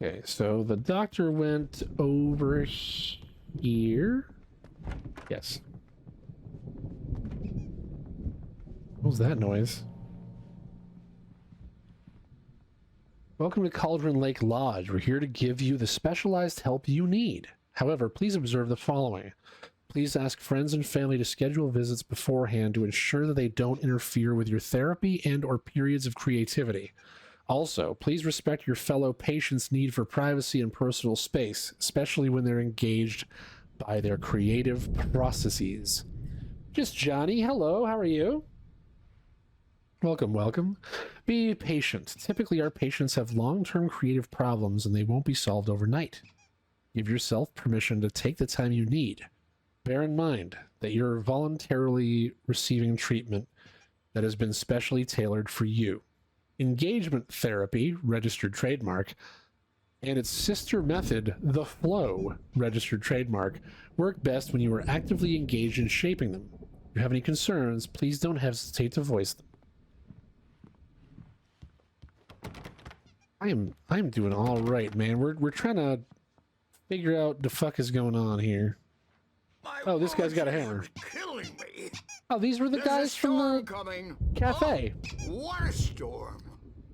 Okay, so the doctor went over here. Yes. What was that noise? Welcome to Cauldron Lake Lodge. We're here to give you the specialized help you need. However, please observe the following. Please ask friends and family to schedule visits beforehand to ensure that they don't interfere with your therapy and or periods of creativity. Also, please respect your fellow patients' need for privacy and personal space, especially when they're engaged by their creative processes. Just Johnny, hello, how are you? Welcome, welcome. Be patient. Typically, our patients have long-term creative problems and they won't be solved overnight. Give yourself permission to take the time you need. Bear in mind that you're voluntarily receiving treatment that has been specially tailored for you. Engagement therapy, registered trademark, and its sister method, the flow, registered trademark, work best when you are actively engaged in shaping them. If you have any concerns, please don't hesitate to voice them. I'm doing all right, man. We're trying to figure out the fuck is going on here. Oh, this guy's got a hammer. Killing me. Oh, these were the guys from the cafe. Oh, what a storm!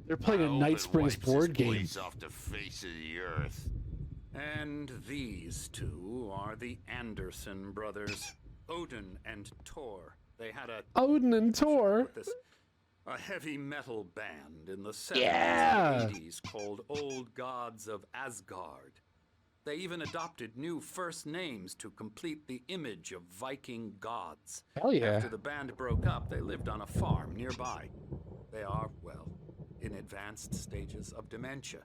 They're playing a Night Springs board game. Off the face of the earth. And these two are the Anderson brothers, Odin and Tor. They had a Odin and Tor. A heavy metal band in the 70s Yeah. and 80s called Old Gods of Asgard. They even adopted new first names to complete the image of Viking gods. Hell yeah. After the band broke up, they lived on a farm nearby. They are, well, in advanced stages of dementia.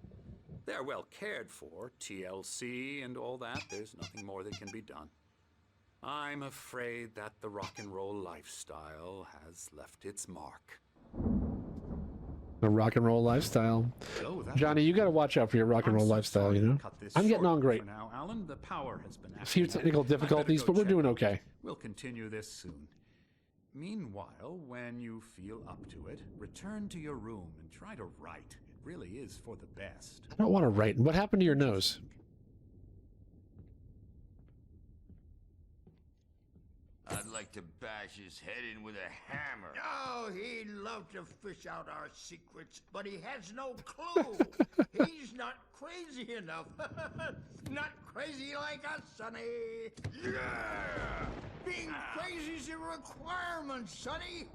They're well cared for, TLC and all that. There's nothing more that can be done. I'm afraid that the rock and roll lifestyle has left its mark. The rock and roll lifestyle. Johnny, you got to watch out for your rock and roll lifestyle, you know? I'm getting on great. Now, Alan, the power has been A few technical difficulties, but we're doing okay. We'll continue this soon. Meanwhile, when you feel up to it, return to your room and try to write. It really is for the best. I don't want to write. What happened to your nose? I'd like to bash his head in with a hammer. Oh, he'd love to fish out our secrets, but he has no clue. He's not crazy enough. Not crazy like us, Sonny. Yeah! Being crazy's a requirement, Sonny.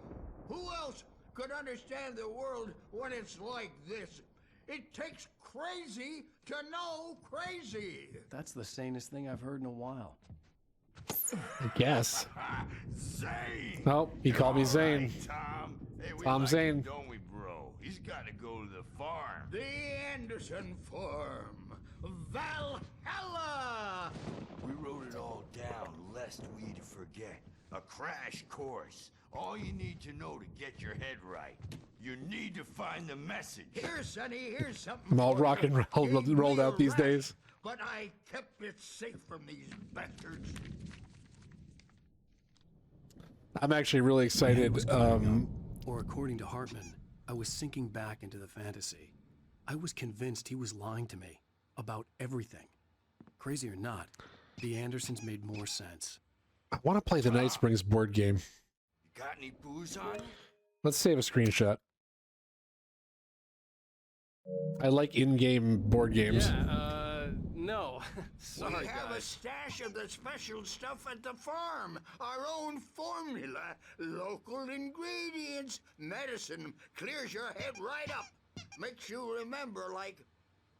Who else could understand the world when it's like this? It takes crazy to know crazy. That's the sanest thing I've heard in a while. I guess. Zane! Oh, he called me Zane. Right, Tom. Hey, we Tom like Zane. him, don't we, bro? He's got to go to the farm. The Anderson Farm. Valhalla! We wrote it all down, lest we forget. A crash course. All you need to know to get your head right. You need to find the message. Here, Sonny, here's something. I'm all for rock you. and roll, Gave rolled me out a these rat, days. But I kept it safe from these bastards. I'm actually really excited. Or according to Hartman, I was sinking back into the fantasy. I was convinced he was lying to me about everything. Crazy or not, the Andersons made more sense. I want to play the Night Springs board game. You got any booze on you? Let's save a screenshot. I like in-game board games. No. Sorry, we have guys. a stash of the special stuff at the farm. Our own formula, local ingredients, medicine clears your head right up. Makes you remember like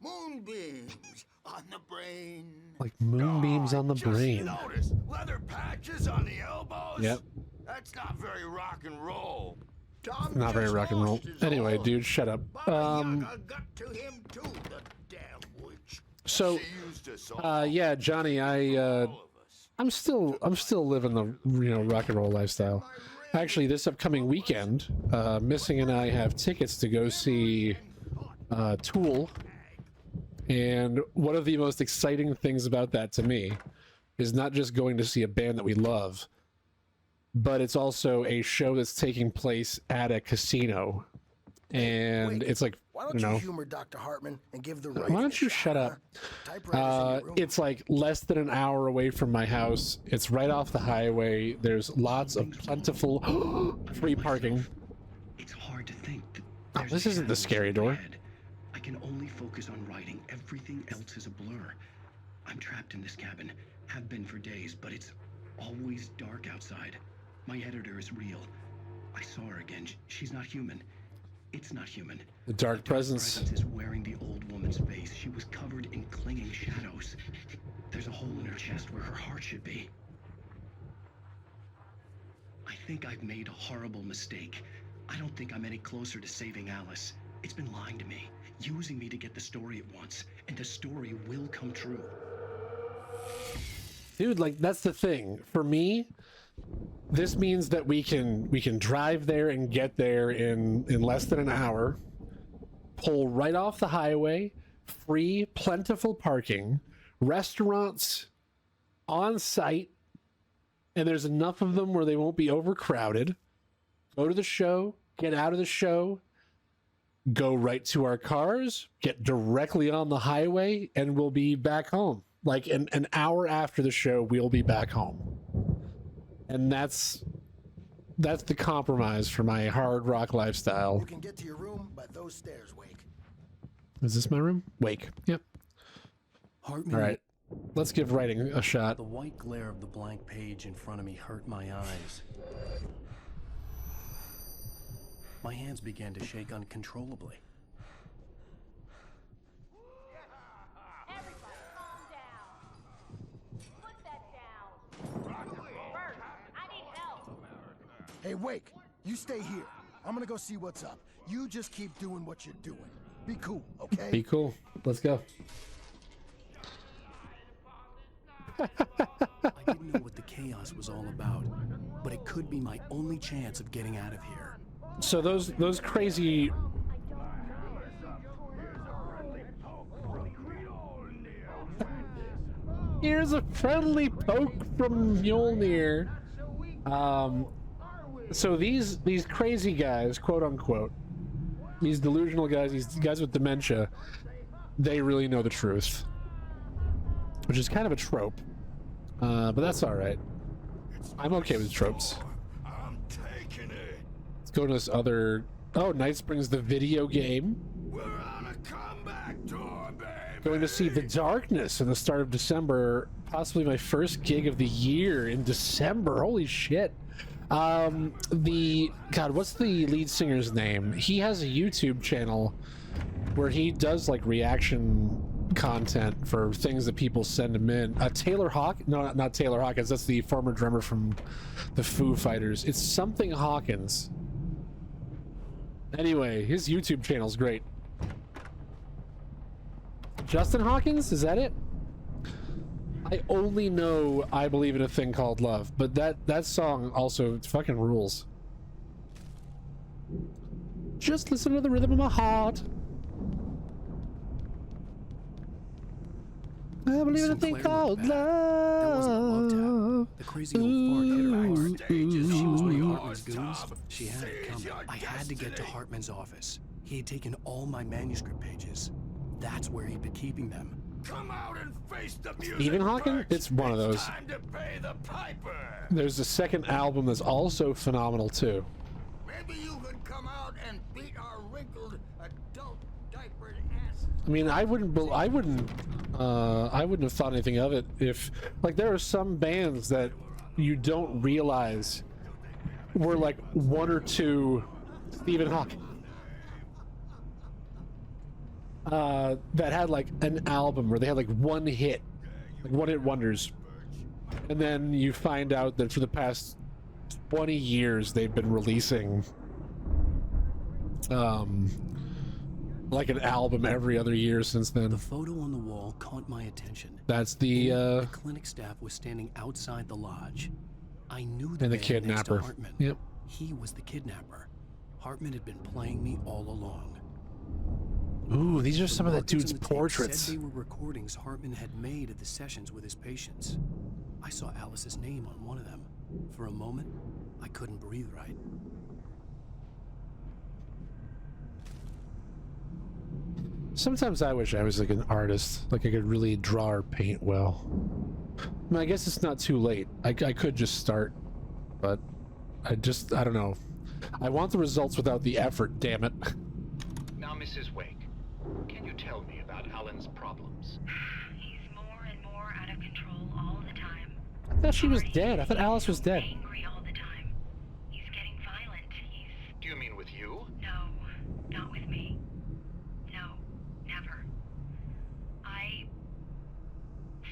moonbeams on the brain. Like moonbeams on the brain. Notice leather patches on the elbows. Yep. That's not very rock and roll. Tom Not very just rock and roll. lost his Anyway, all. dude, shut up. Baba Yaga got to him too, the damn witch. So, She used us all. yeah, Johnny, All of us. I'm still living the rock and roll lifestyle. Actually, this upcoming weekend, Missing and I have tickets to go see Tool, and one of the most exciting things about that to me is not just going to see a band that we love, but it's also a show that's taking place at a casino, and it's like Why don't You know. you humor Dr. Hartman and give the writing Why a don't you shot, shut up? huh? Typewriter's in your room. It's like less than an hour away from my house. It's right off the highway. There's lots of plentiful free parking. It's hard to think that Oh, there's this isn't the shadows scary in door. my head. I can only focus on writing. Everything else is a blur. I'm trapped in this cabin. Have been for days, but it's always dark outside. My editor is real. I saw her again. She's not human. It's not human. The dark presence. Is wearing the old woman's face. She was covered in clinging shadows. There's a hole in her chest where her heart should be. I think I've made a horrible mistake. I don't think I'm any closer to saving Alice. It's been lying to me, using me to get the story it wants, and the story will come true. Dude, like that's the thing. For me, this means that we can drive there and get there in less than an hour. Pull right off the highway, free, plentiful parking, restaurants on site, and there's enough of them where they won't be overcrowded. Go to the show, get out of the show, go right to our cars, get directly on the highway, and we'll be back home. Like an hour after the show, we'll be back home. And that's the compromise for my hard rock lifestyle. You can get to your room by those stairs, Wake. Is this my room? Wake. Yep. Hartman. All right. Let's give writing a shot. The white glare of the blank page in front of me hurt my eyes. My hands began to shake uncontrollably. Everybody, calm down. Put that down. Bert, I need help. Hey, Wake, you stay here. I'm gonna go see what's up. You just keep doing what you're doing. Be cool, okay? Be cool. Let's go. I didn't know what the chaos was all about, but it could be my only chance of getting out of here. So those crazy Here's a friendly poke from Mjolnir. So these crazy guys, quote unquote, these delusional guys, these guys with dementia, they really know the truth, which is kind of a trope, but that's all right. I'm okay with tropes. I'm taking it. Let's go to this other. Oh, Night Springs, the video game. We're on a comeback tour, baby. Going to see The Darkness in the start of December. Possibly my first gig of the year in December. Holy shit. God, what's the lead singer's name? He has a YouTube channel where he does like reaction content for things that people send him in. Taylor Hawk? No, not Taylor Hawkins. That's the former drummer from the Foo Fighters. It's something Hawkins. Anyway, his YouTube channel's great. Justin Hawkins? Is that it? I only know I Believe in a Thing Called Love, but that song also fucking rules. Just listen to the rhythm of my heart. I believe in a thing Sinclair called looked back. That wasn't a love love. tap. The crazy old fart hit her hard. Stages She was one of all Hartman's yours, goons. Tom. She had it Seize coming. your I had to get to destiny. Hartman's office. He had taken all my manuscript pages. That's where he'd been keeping them. Come out and face the music. Stephen Hawking? Bert. It's one of those. Time to pay the piper. There's a second album that's also phenomenal too. Maybe you could come out and beat our wrinkled adult diapered asses. I mean, I wouldn't have thought anything of it if, like, there are some bands that you don't realize were like one or two Stephen Hawking that had like an album where they had like one hit, like one hit wonders, and then you find out that for the past 20 years they've been releasing like an album every other year since then. The photo on the wall caught my attention. That's the The clinic staff was standing outside the lodge. I knew the and the man next to kidnapper. Hartman. Yep. He was the kidnapper. Hartman had been playing me all along. Ooh, these are The some of that markers dude's on the tape portraits. said they were recordings Hartman had made at the sessions with his patients. I saw Alice's name on one of them. For a moment, I couldn't breathe right. Sometimes I wish I was like an artist, like I could really draw or paint well. I mean, I guess it's not too late. I could just start, but I don't know. I want the results without the effort, damn it. Now, Mrs. Wake, can you tell me about Alan's problems? He's more and more out of control all the time. I thought she was dead. I thought Alice was dead. Angry all the time. He's getting violent. Do you mean with you? No, not with me. No, never.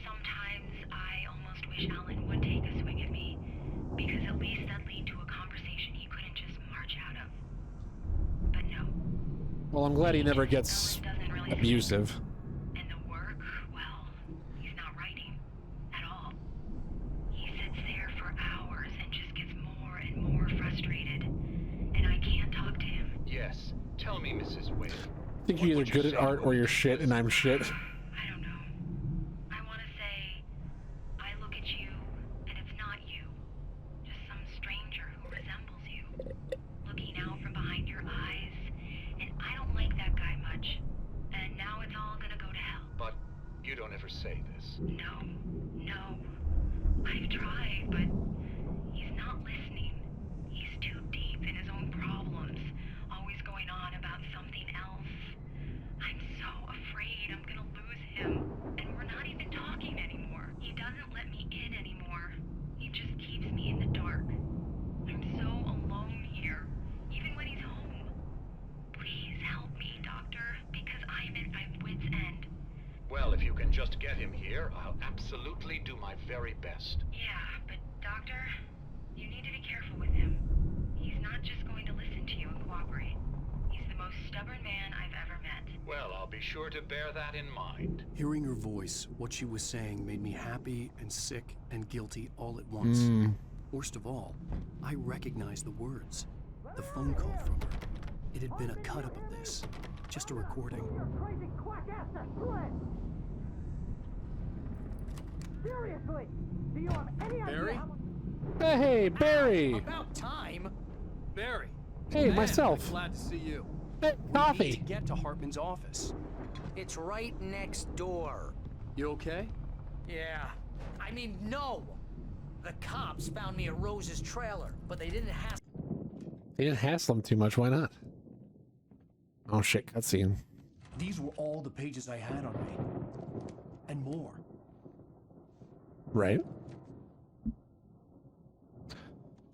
Sometimes I almost wish Alan would take a swing at me, because at least that'd lead to a conversation he couldn't just march out of. But no. Well, I'm glad he never gets abusive. And the work, well, he's not writing at all. He sits there for hours and just gets more and more frustrated. And I can't talk to him. Yes. Tell me, Mrs. Wake. I think you're either good at art or you're shit, and I'm shit. I don't know. I want to say, I look at you, and it's not you. Just some stranger who resembles you. Looking out from behind your eyes. And I don't like that guy much. And now it's all gonna go to hell. But you don't ever say this. No. I've tried, but he's not listening. He's too deep in his own problems, always going on about something else. I'm so afraid I'm gonna lose him, and we're not even talking anymore. He doesn't let me in anymore. He just keeps me in the dark. I'm so alone here, even when he's home. Please help me, Doctor, because I'm at my wit's end. Well, if you can just get him here, I'll absolutely do my very best. Yeah, but Doctor, you need to be careful with him. He's not just going to listen to you and cooperate. He's the most stubborn man I've ever met. Well, I'll be sure to bear that in mind. Hearing her voice, what she was saying made me happy and sick and guilty all at once. Worst of all, I recognized the words. The phone call from her. It had been a cut-up of this. Just a recording. Crazy quack-ass split! Seriously! Do you have any Barry? idea how... Hey, Barry! About time! Barry! Hey, myself. Glad to see you. Hey, We need coffee! to get to Hartman's office. It's right next door. You okay? Yeah. I mean, no! The cops found me at Rose's trailer, but they didn't have... They didn't hassle him too much, why not? Oh shit, cutscene. These were all the pages I had on me. And more. Right.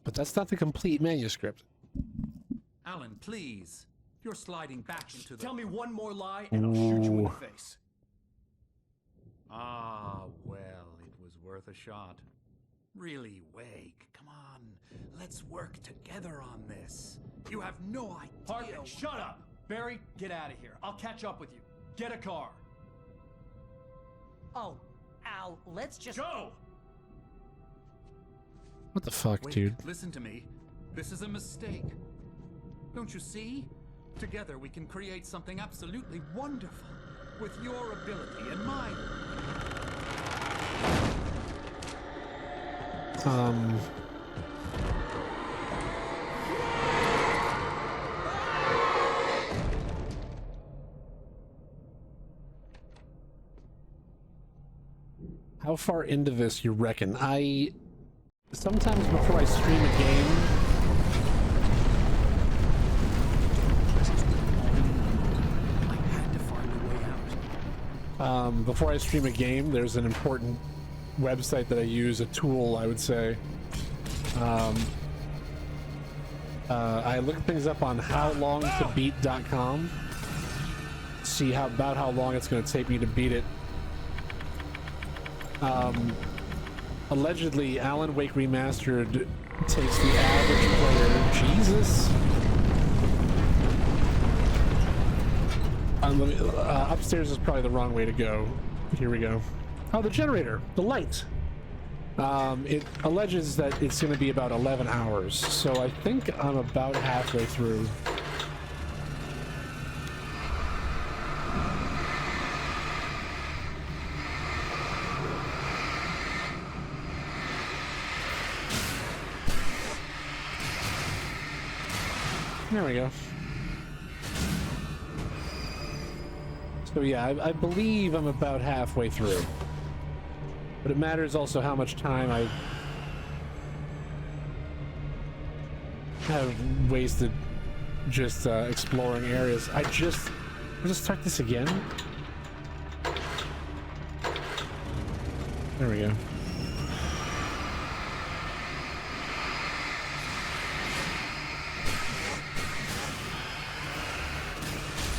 But that's not the complete manuscript. Alan, please. You're sliding back into the... Tell me one more lie and I'll shoot you in the Ooh. face. Ah, well, it was worth a shot. Really, Wake, come on. Let's work together on this. You have no idea... Hartman, shut up! Barry, get out of here. I'll catch up with you. Get a car. Oh, Al, let's just... Go! What the fuck, Wake, dude? listen to me. This is a mistake. Don't you see? Together we can create something absolutely wonderful. With your ability and mine. How far into this you reckon? Sometimes before I stream a game, I had to find a way out. before I stream a game, there's an important website that I use, a tool, I would say. I look things up on howlongtobeat.com. See about how long it's going to take me to beat it. Allegedly, Alan Wake Remastered takes the average player. Jesus. Upstairs is probably the wrong way to go. Here we go. Oh, the generator, the light. It alleges that it's going to be about 11 hours, so I think I'm about halfway through. There we go. So yeah, I believe I'm about halfway through. But it matters also how much time I have wasted just exploring areas. I'll just start this again. There we go.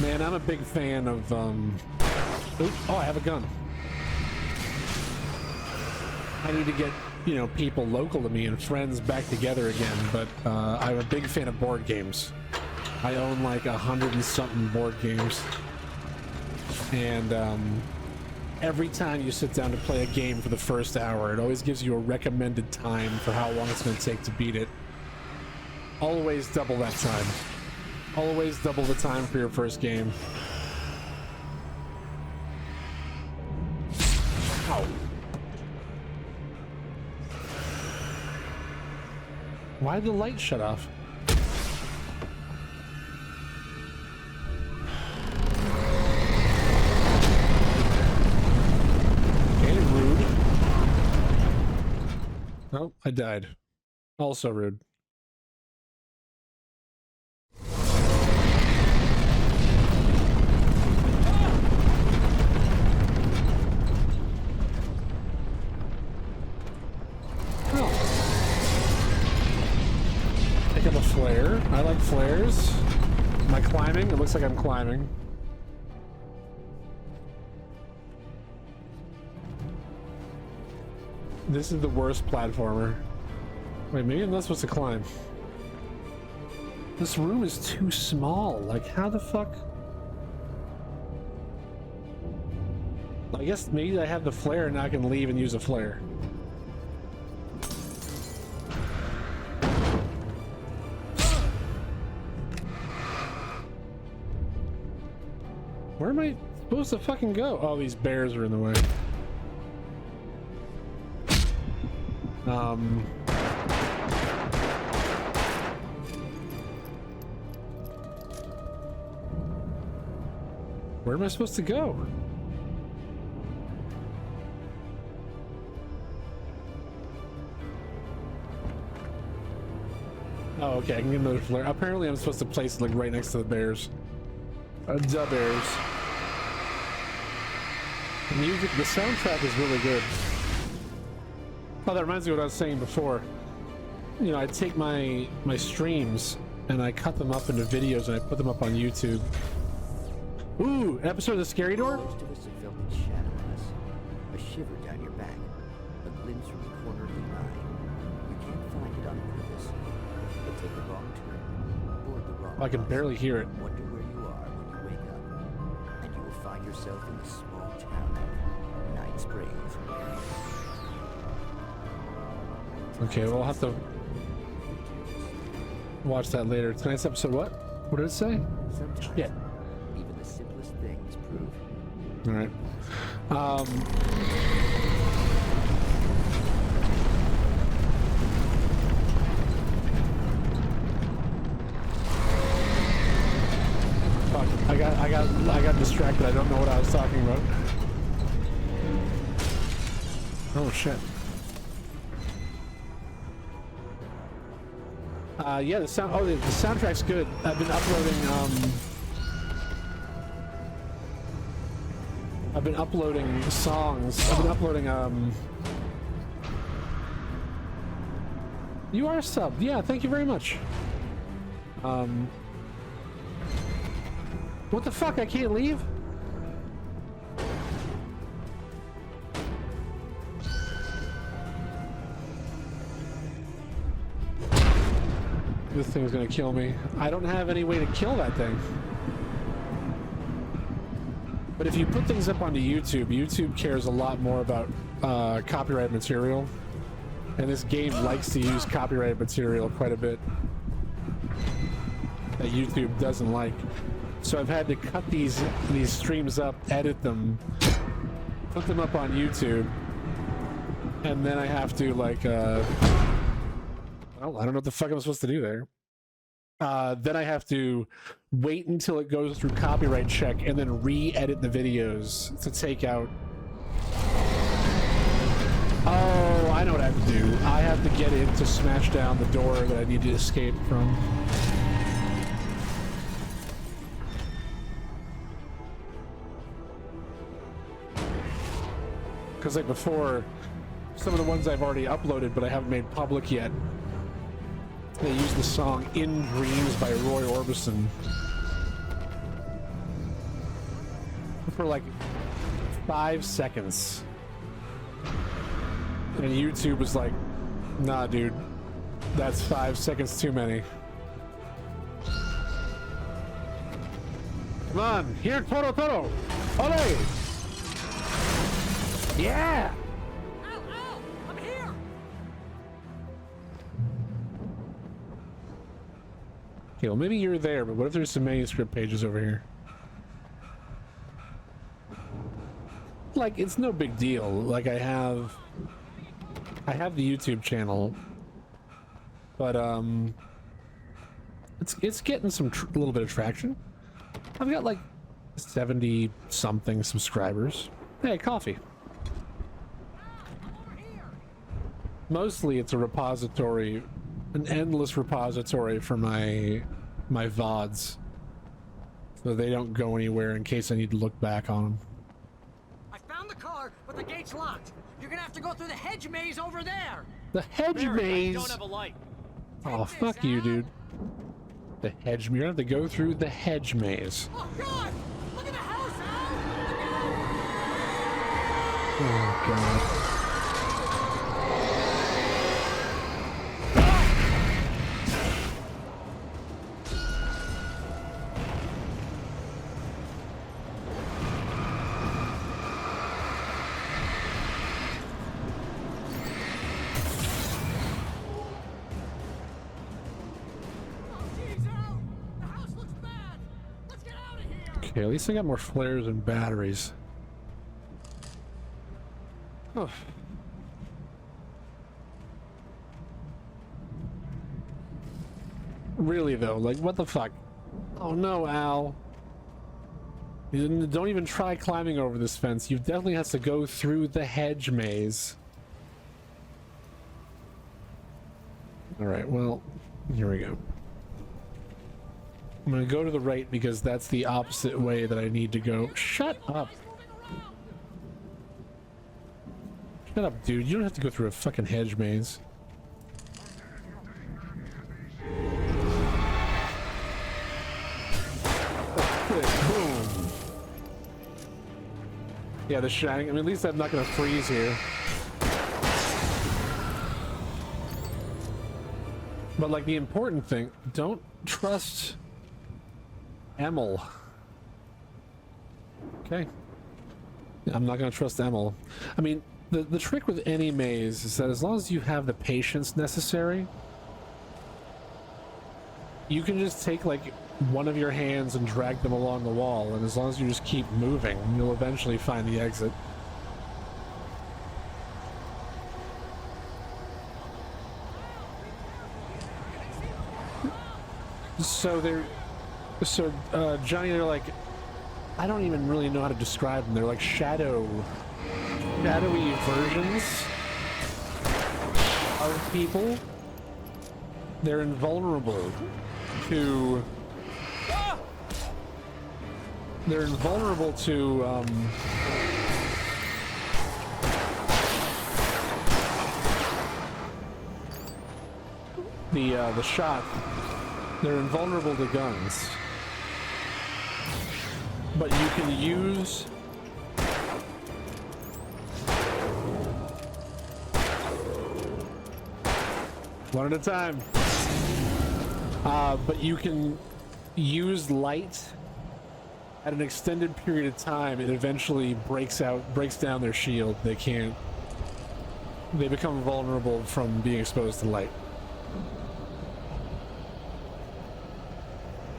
Man, I'm a big fan of oh, I have a gun. I need to get, you know, people local to me and friends back together again, but I'm a big fan of board games. I own like 100 and something board games. And every time you sit down to play a game for the first hour, it always gives you a recommended time for how long it's going to take to beat it. Always double that time. Always double the time for your first game. Ow. Why did the light shut off? Okay, rude. Oh, I died. Also rude. Pick up a flare. I like flares. Am I climbing? It looks like I'm climbing. This is the worst platformer. Wait, maybe I'm not supposed to climb. This room is too small. Like, how the fuck? I guess maybe I have the flare and I can leave and use a flare. Where am I supposed to fucking go? Oh, these bears are in the way. Where am I supposed to go? Oh, okay, I can get another flare. Apparently I'm supposed to place it like right next to the bears. The bears. The music, the soundtrack is really good. Oh, that reminds me of what I was saying before. You know, I take my streams and I cut them up into videos and I put them up on YouTube. Ooh, an episode of The Scary Door? Most of us have felt its shadow on us. A shiver down your back. A glimpse from the corner of the eye. You can't find it on purpose. But take a wrong turn. Board the wrong I can bus, barely hear it. Wonder where you are when you wake up. And you will find yourself in the small town of Night Springs. Okay, well, I'll have to watch that later. Tonight's episode, what? What did it say? Sometimes Yeah. even the simplest things prove. All right. Fuck, I got distracted. I don't know what I was talking about. Oh shit. Yeah, the soundtrack's good. I've been uploading songs. I've been uploading You are subbed. Yeah, thank you very much. What the fuck? I can't leave? This thing's gonna kill me. I don't have any way to kill that thing. But if you put things up onto YouTube, YouTube cares a lot more about copyright material. And this game likes to use copyrighted material quite a bit that YouTube doesn't like. So I've had to cut these streams up, edit them, put them up on YouTube, and then I have to like well, I don't know what the fuck I'm supposed to do there. then I have to wait until it goes through copyright check and then re-edit the videos to take out. Oh, I know what I have to do. I have to get in to smash down the door that I need to escape from. Because like before, some of the ones I've already uploaded but I haven't made public yet, they use the song In Dreams by Roy Orbison for like 5 seconds. And YouTube was like, nah, dude, that's 5 seconds too many. Come on, here, Toro Toro! Ole! Yeah! Ow, ow! I'm here! Okay, well maybe you're there, but what if there's some manuscript pages over here? Like, it's no big deal. Like, I have the YouTube channel, but it's getting some little bit of traction. I've got like 70 something subscribers. Hey, coffee. Mostly it's a repository, an endless repository for my VODs, so they don't go anywhere in case I need to look back on them. I found the car, but the gate's locked. You're gonna have to go through the hedge maze over there. The hedge maze? Don't have a light. Oh, fuck you, dude. The hedge maze. You're gonna have to go through the hedge maze. Oh God! Look at the house, Al! Oh God. Okay, at least I got more flares and batteries. Oh. Really though, like what the fuck? Oh no, Al. You don't even try climbing over this fence. You definitely has to go through the hedge maze. Alright, well, here we go. I'm gonna go to the right because that's the opposite way that I need to go. Shut up. Shut up, dude. You don't have to go through a fucking hedge maze. Boom. Yeah, the shining. I mean, at least I'm not gonna freeze here. But like the important thing, don't trust Emil. Okay. I'm not gonna trust Emil. I mean, the trick with any maze is that as long as you have the patience necessary, you can just take like one of your hands and drag them along the wall, and as long as you just keep moving, you'll eventually find the exit. So Johnny, they're like, I don't even really know how to describe them. They're like shadowy versions of people. They're invulnerable to the shot. They're invulnerable to guns, but you can use one at a time. But you can use light at an extended period of time. It eventually breaks down their shield. They become vulnerable from being exposed to light.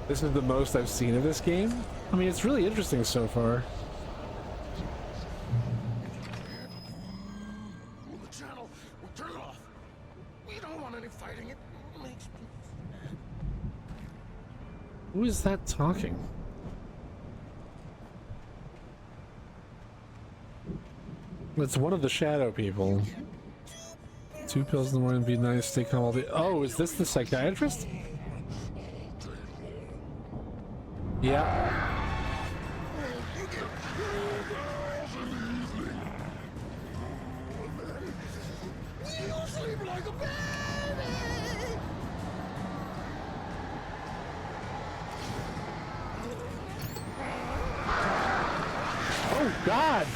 This is the most I've seen of this game. I mean, it's really interesting so far. The channel. We'll turn it off. We don't want any fighting. It makes me Who is that talking? It's one of the shadow people. 2 pills in the morning, be nice, stay calm all day. Oh, is this the psychiatrist? Yeah. Oh, God!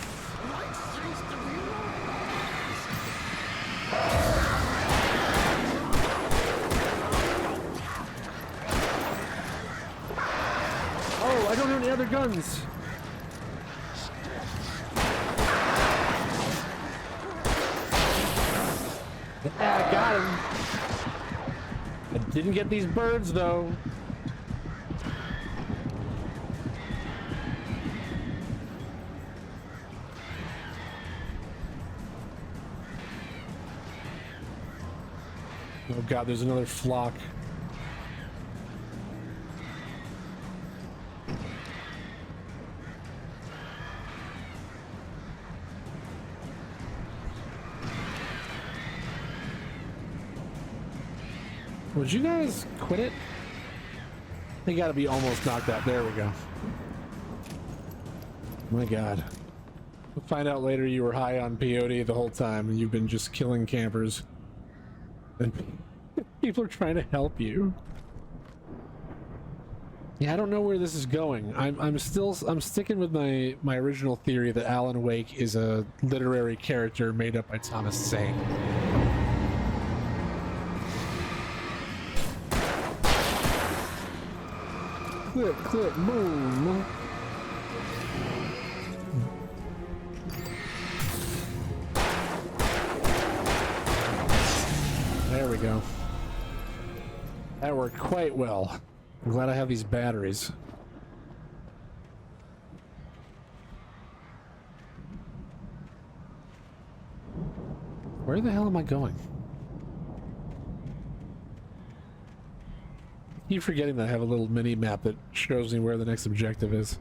Oh, I don't have any other guns. Yeah, I got him. I didn't get these birds, though. Oh God, there's another flock. Would you guys quit it? They gotta be almost knocked out. There we go. My God. We'll find out later you were high on peyote the whole time and you've been just killing campers. And people are trying to help you. Yeah, I don't know where this is going. I'm sticking with my original theory that Alan Wake is a literary character made up by Thomas Zane. Click, click, boom. There we go. That worked quite well. I'm glad I have these batteries. Where the hell am I going? I keep forgetting that I have a little mini map that shows me where the next objective is.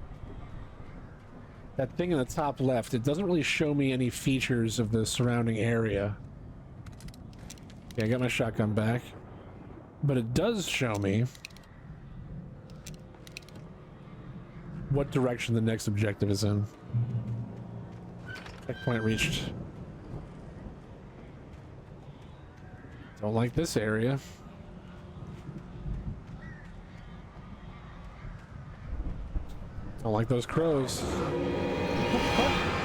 That thing in the top left, it doesn't really show me any features of the surrounding area. Okay, I got my shotgun back. But it does show me what direction the next objective is in. Checkpoint reached. Don't like this area. Don't like those crows. What the fuck?